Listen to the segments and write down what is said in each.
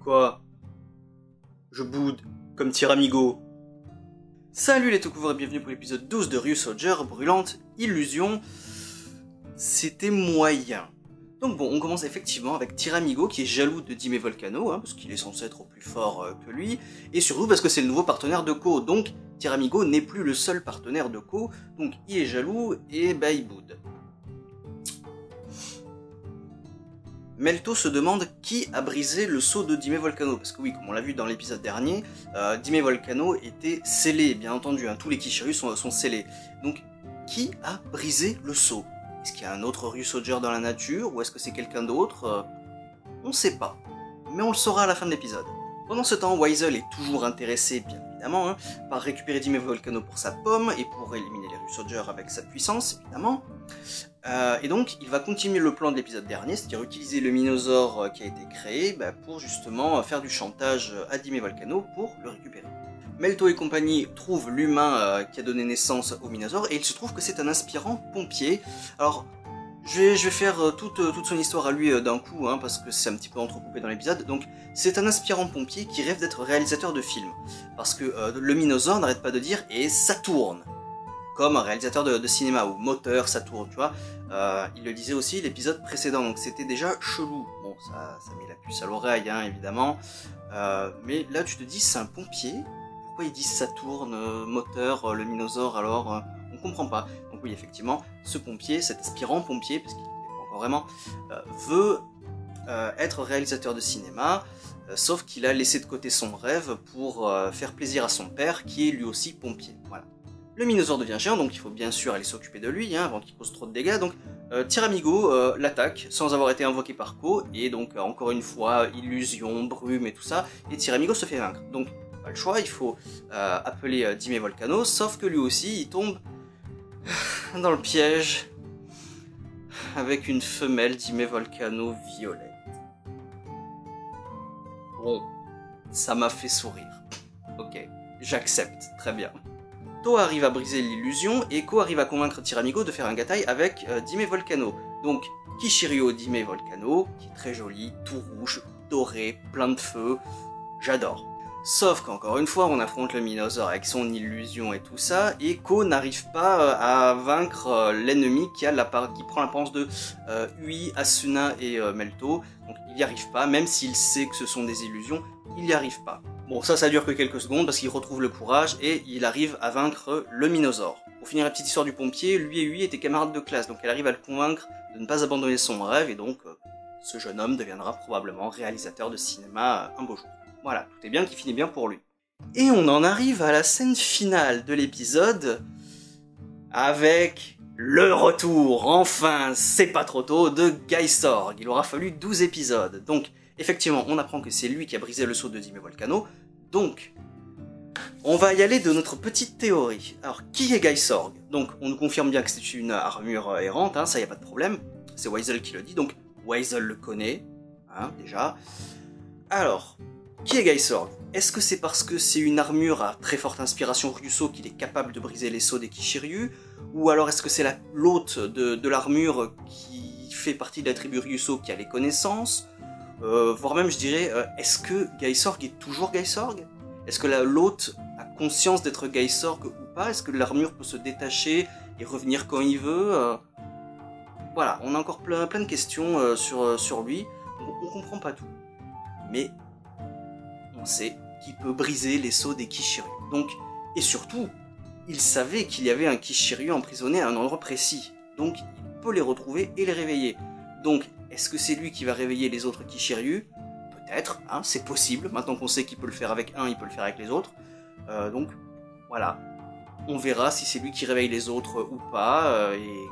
Quoi? Je boude, comme Tyramigo. Salut les Tokuver et bienvenue pour l'épisode 12 de Ryusoger, Brûlante Illusion. C'était moyen. Donc bon, on commence effectivement avec Tyramigo qui est jaloux de Dime Volcano, parce qu'il est censé être plus fort que lui, et surtout parce que c'est le nouveau partenaire de Ko, donc Tyramigo n'est plus le seul partenaire de Ko, donc il est jaloux et bah il boude. Melto se demande qui a brisé le sceau de Dime Volcano, parce que oui, comme on l'a vu dans l'épisode dernier, Dime Volcano était scellé, bien entendu, tous les Kishiryu sont scellés. Donc, qui a brisé le sceau? Est-ce qu'il y a un autre Ryusoger dans la nature, ou est-ce que c'est quelqu'un d'autre? On ne sait pas, mais on le saura à la fin de l'épisode. Pendant ce temps, Weisel est toujours intéressé, bien évidemment, par récupérer Dime Volcano pour sa pomme, et pour éliminer les Ryusogers avec sa puissance, évidemment. Et donc, il va continuer le plan de l'épisode dernier, c'est-à-dire utiliser le Minosaure qui a été créé pour justement faire du chantage à Dime Volcano pour le récupérer. Melto et compagnie trouvent l'humain qui a donné naissance au Minosaure, et il se trouve que c'est un aspirant pompier. Alors, je vais faire toute son histoire à lui d'un coup, parce que c'est un petit peu entrecoupé dans l'épisode. Donc, c'est un aspirant pompier qui rêve d'être réalisateur de films. Parce que le Minosaure n'arrête pas de dire « et ça tourne !» comme un réalisateur de cinéma, ou moteur, ça tourne, tu vois. Il le disait aussi l'épisode précédent, donc c'était déjà chelou. Bon, ça met la puce à l'oreille, évidemment. Mais là, tu te dis, c'est un pompier. Pourquoi ils disent ça tourne, moteur, le Minosaure, alors on comprend pas. Donc oui, effectivement, ce pompier, cet aspirant pompier, parce qu'il n'est pas encore vraiment, veut être réalisateur de cinéma, sauf qu'il a laissé de côté son rêve pour faire plaisir à son père, qui est lui aussi pompier. Voilà. Le Minosaure devient géant, donc il faut bien sûr aller s'occuper de lui, avant qu'il cause trop de dégâts. Donc Tyramigo l'attaque sans avoir été invoqué par Ko, et donc encore une fois, illusion, brume et tout ça, et Tyramigo se fait vaincre. Donc pas le choix, il faut appeler Dime Volcano, sauf que lui aussi il tombe dans le piège avec une femelle Dime Volcano violette. Bon, ça m'a fait sourire. Ok, j'accepte, très bien. To arrive à briser l'illusion et Ko arrive à convaincre Tyramigo de faire un gataï avec Dime Volcano. Donc Kishiryu Dime Volcano, qui est très joli, tout rouge, doré, plein de feu, j'adore. Sauf qu'encore une fois, on affronte le Minosaure avec son illusion et tout ça, et Ko n'arrive pas à vaincre l'ennemi qui prend l'apparence de Ui, Asuna et Melto. Donc il n'y arrive pas, même s'il sait que ce sont des illusions, il n'y arrive pas. Bon, ça dure que quelques secondes parce qu'il retrouve le courage et il arrive à vaincre le Minosaure. Pour finir la petite histoire du pompier, lui et Ui étaient camarades de classe, donc elle arrive à le convaincre de ne pas abandonner son rêve, et donc ce jeune homme deviendra probablement réalisateur de cinéma un beau jour. Voilà, tout est bien qui finit bien pour lui. Et on en arrive à la scène finale de l'épisode, avec le retour, enfin, c'est pas trop tôt, de Gaisorg. Il aura fallu 12 épisodes, donc effectivement, on apprend que c'est lui qui a brisé le sceau de Dime Volcano, donc on va y aller de notre petite théorie. Alors, qui est Gaisorg? Donc, on nous confirme bien que c'est une armure errante, ça y a pas de problème, c'est Weisel qui le dit, donc Weisel le connaît, déjà. Alors, qui est Gaisorg? Est-ce que c'est parce que c'est une armure à très forte inspiration Ryuso qu'il est capable de briser les sceaux des Kishiryu? Ou alors est-ce que c'est l'hôte de l'armure qui fait partie de la tribu Ryuso qui a les connaissances? Voire même je dirais, est-ce que Gaisorg est toujours Gaisorg? Est-ce que l'hôte a conscience d'être Gaisorg ou pas? Est-ce que l'armure peut se détacher et revenir quand il veut? Voilà, on a encore plein de questions sur lui, on comprend pas tout. Mais on sait qu'il peut briser les sceaux des Kishiryu. Donc, et surtout, il savait qu'il y avait un Kishiryu emprisonné à un endroit précis. Donc, il peut les retrouver et les réveiller. Donc, est-ce que c'est lui qui va réveiller les autres Kishiryu? Peut-être, c'est possible. Maintenant qu'on sait qu'il peut le faire avec un, il peut le faire avec les autres. Donc, voilà. On verra si c'est lui qui réveille les autres ou pas. Et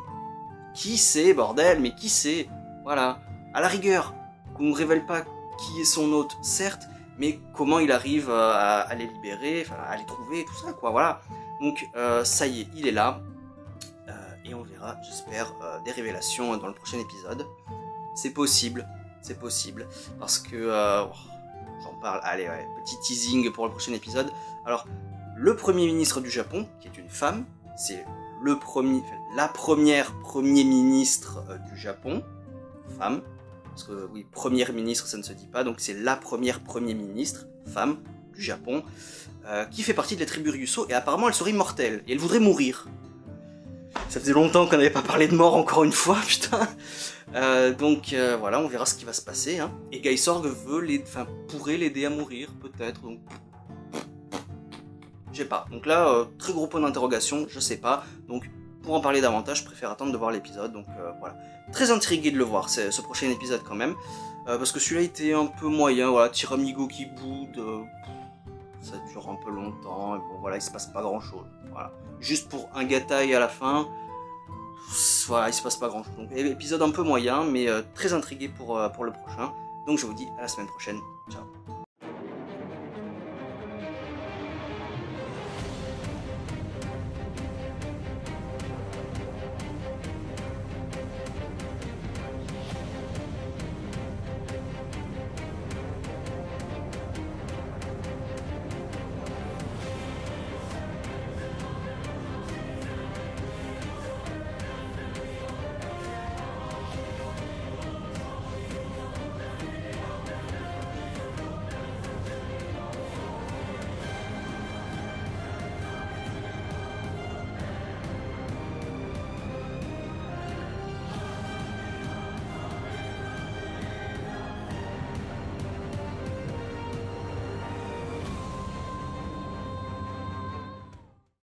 qui sait, bordel, mais qui sait? Voilà. À la rigueur, qu'on ne révèle pas qui est son hôte, certes, mais comment il arrive à les libérer, à les trouver, tout ça, quoi, voilà. Donc, ça y est, il est là. Et on verra, j'espère, des révélations dans le prochain épisode. C'est possible, parce que, j'en parle, allez, ouais, petit teasing pour le prochain épisode. Alors, le Premier ministre du Japon, qui est une femme, c'est la première Premier ministre du Japon, femme, parce que oui, première ministre ça ne se dit pas, donc c'est la première premier ministre, femme, du Japon, qui fait partie de la tribu Ryuso, et apparemment elle serait immortelle, et elle voudrait mourir. Ça faisait longtemps qu'on n'avait pas parlé de mort encore une fois, putain. Donc voilà, on verra ce qui va se passer. Hein. Et Gaisorg pourrait l'aider à mourir, peut-être. Donc... Je sais pas. Donc là, très gros point d'interrogation, je sais pas. Donc pour en parler davantage, je préfère attendre de voir l'épisode. Donc voilà. Très intrigué de le voir, ce prochain épisode quand même. Parce que celui-là était un peu moyen. Voilà, Tyramigo qui boude. Ça dure un peu longtemps. Et bon voilà, il se passe pas grand-chose. Voilà. Juste pour un gataï à la fin. Voilà, il se passe pas grand chose. Donc épisode un peu moyen, mais très intrigué pour le prochain. Donc je vous dis à la semaine prochaine. Ciao.